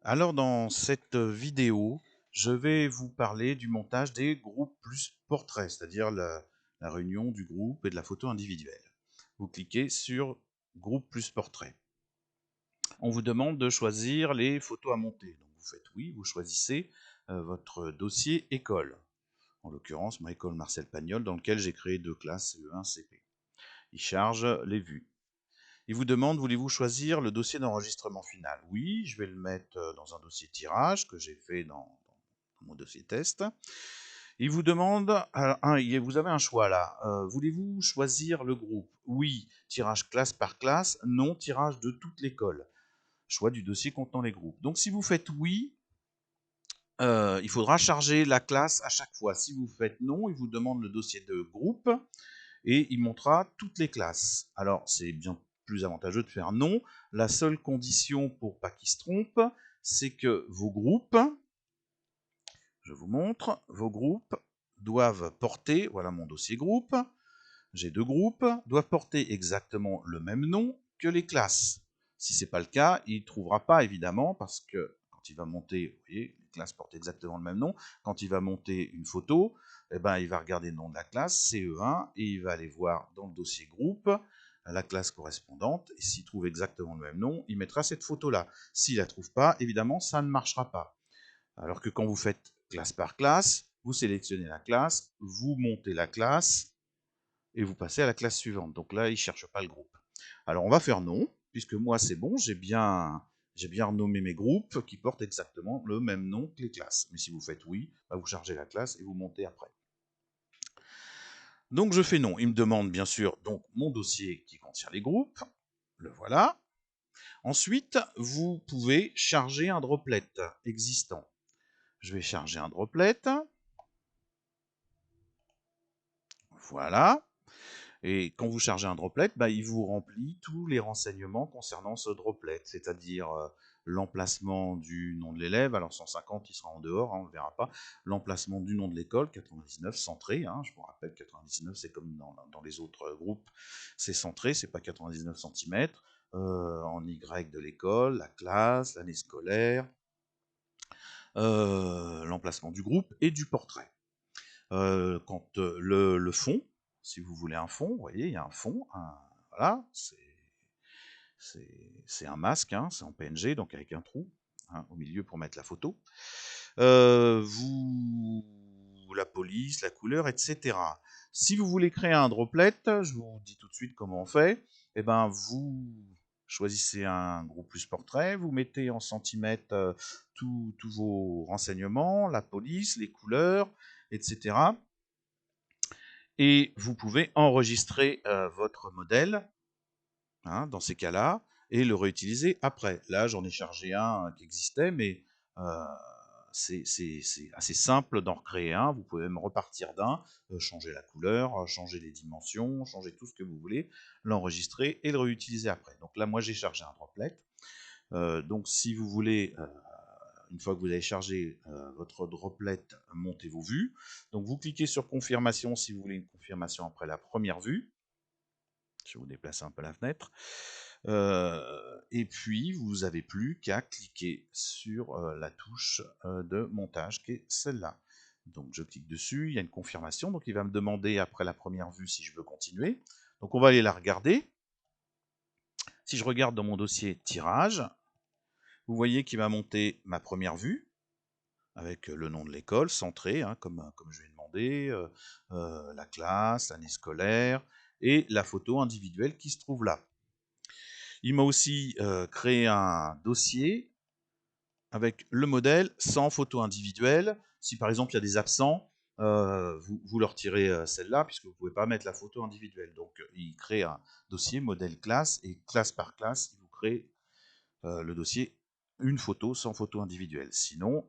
Alors dans cette vidéo, je vais vous parler du montage des groupes plus portraits, c'est-à-dire la réunion du groupe et de la photo individuelle. Vous cliquez sur groupe plus portrait. On vous demande de choisir les photos à monter. Donc vous faites oui, vous choisissez votre dossier école. En l'occurrence, ma école Marcel Pagnol, dans lequel j'ai créé deux classes CE1, CP. Il charge les vues. Il vous demande, voulez-vous choisir le dossier d'enregistrement final? Oui, je vais le mettre dans un dossier tirage que j'ai fait dans mon dossier test. Il vous demande, vous avez un choix là. Voulez-vous choisir le groupe? Oui, tirage classe par classe. Non, tirage de toute l'école. Choix du dossier contenant les groupes. Donc si vous faites oui, il faudra charger la classe à chaque fois. Si vous faites non, il vous demande le dossier de groupe et il montrera toutes les classes. Alors, c'est bien plus avantageux de faire non. La seule condition pour pas qu'il se trompe, c'est que vos groupes, je vous montre, vos groupes doivent porter, voilà mon dossier groupe, j'ai deux groupes, doivent porter exactement le même nom que les classes. Si ce n'est pas le cas, il ne trouvera pas évidemment parce que quand il va monter, vous voyez, les classes portent exactement le même nom. Quand il va monter une photo, eh ben, il va regarder le nom de la classe, CE1, et il va aller voir dans le dossier groupe la classe correspondante. Et s'il trouve exactement le même nom, il mettra cette photo-là. S'il ne la trouve pas, évidemment, ça ne marchera pas. Alors que quand vous faites classe par classe, vous sélectionnez la classe, vous montez la classe, et vous passez à la classe suivante. Donc là, il ne cherche pas le groupe. Alors on va faire non, puisque moi c'est bon, j'ai bien renommé mes groupes qui portent exactement le même nom que les classes. Mais si vous faites oui, bah vous chargez la classe et vous montez après. Donc je fais non. Il me demande bien sûr donc mon dossier qui contient les groupes. Le voilà. Ensuite, vous pouvez charger un droplet existant. Je vais charger un droplet. Voilà. Et quand vous chargez un droplet, bah, il vous remplit tous les renseignements concernant ce droplet, c'est-à-dire l'emplacement du nom de l'élève, alors 150 il sera en dehors, hein, on ne le verra pas, l'emplacement du nom de l'école, 99 centré, hein, je vous rappelle 99 c'est comme dans les autres groupes, c'est centré, c'est pas 99 cm, en Y de l'école, la classe, l'année scolaire, l'emplacement du groupe et du portrait. Quand le fond, si vous voulez un fond, vous voyez, il y a un fond, voilà, c'est un masque, hein, c'est en PNG, donc avec un trou hein, au milieu pour mettre la photo. La police, la couleur, etc. Si vous voulez créer un droplet, je vous dis tout de suite comment on fait. Eh ben, vous choisissez un groupe plus portrait, vous mettez en centimètres tous vos renseignements, la police, les couleurs, etc. Et vous pouvez enregistrer votre modèle hein, dans ces cas-là et le réutiliser après. Là, j'en ai chargé un qui existait, mais euh, c'est assez simple d'en recréer un. Vous pouvez même repartir d'un, changer la couleur, changer les dimensions, changer tout ce que vous voulez, l'enregistrer et le réutiliser après. Donc là, moi, j'ai chargé un droplet. Donc si vous voulez une fois que vous avez chargé votre droplet, montez vos vues. Donc vous cliquez sur confirmation si vous voulez une confirmation après la première vue. Je vais vous déplacer un peu la fenêtre. Et puis vous n'avez plus qu'à cliquer sur la touche de montage qui est celle-là. Donc je clique dessus, il y a une confirmation, donc il va me demander après la première vue si je veux continuer. Donc on va aller la regarder. Si je regarde dans mon dossier tirage, vous voyez qu'il va monter ma première vue, avec le nom de l'école, centré, hein, comme je lui ai demandé, la classe, l'année scolaire, et la photo individuelle qui se trouve là. Il m'a aussi créé un dossier avec le modèle sans photo individuelle. Si par exemple il y a des absents, vous leur tirez celle-là, puisque vous ne pouvez pas mettre la photo individuelle. Donc il crée un dossier modèle classe, et classe par classe, il vous crée le dossier une photo sans photo individuelle. Sinon,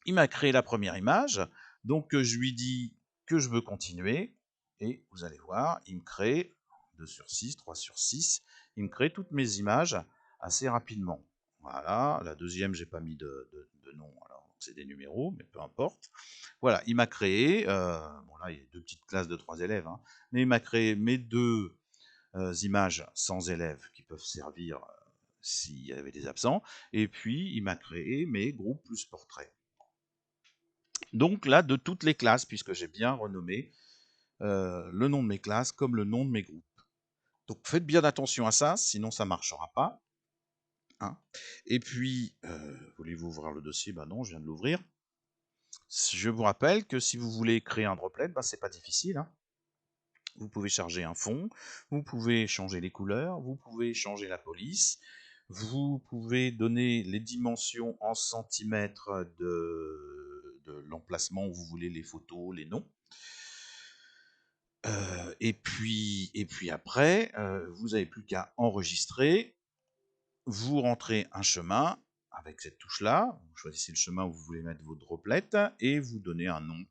il m'a créé la première image, donc je lui dis que je veux continuer, et vous allez voir, il me crée 2 sur 6, 3 sur 6, il me crée toutes mes images assez rapidement. Voilà, la deuxième, j'ai pas mis de nom, alors c'est des numéros, mais peu importe. Voilà, il m'a créé, bon là il y a deux petites classes de 3 élèves, hein, mais il m'a créé mes deux images sans élèves qui peuvent servir s'il y avait des absents, et puis il m'a créé mes groupes plus portraits. Donc là, de toutes les classes, puisque j'ai bien renommé le nom de mes classes comme le nom de mes groupes. Donc faites bien attention à ça, sinon ça ne marchera pas. Hein. Et puis, voulez-vous ouvrir le dossier? Ben non, je viens de l'ouvrir. Je vous rappelle que si vous voulez créer un droplet, ben c'est pas difficile. Hein. Vous pouvez charger un fond, vous pouvez changer les couleurs, vous pouvez changer la police, vous pouvez donner les dimensions en centimètres de l'emplacement où vous voulez les photos, les noms. Et puis après, vous n'avez plus qu'à enregistrer. Vous rentrez un chemin avec cette touche-là. Vous choisissez le chemin où vous voulez mettre vos droplettes et vous donnez un nom.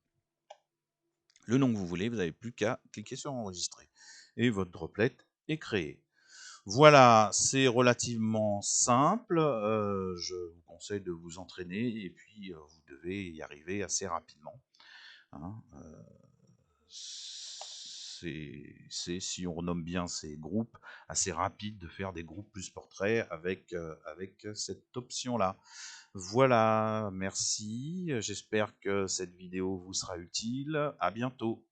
Le nom que vous voulez, vous n'avez plus qu'à cliquer sur enregistrer. Et votre droplet est créé. Voilà, c'est relativement simple. Je vous conseille de vous entraîner et puis vous devez y arriver assez rapidement. Hein, c'est, si on renomme bien ces groupes, assez rapide de faire des groupes plus portraits avec cette option-là. Voilà, merci. J'espère que cette vidéo vous sera utile. À bientôt.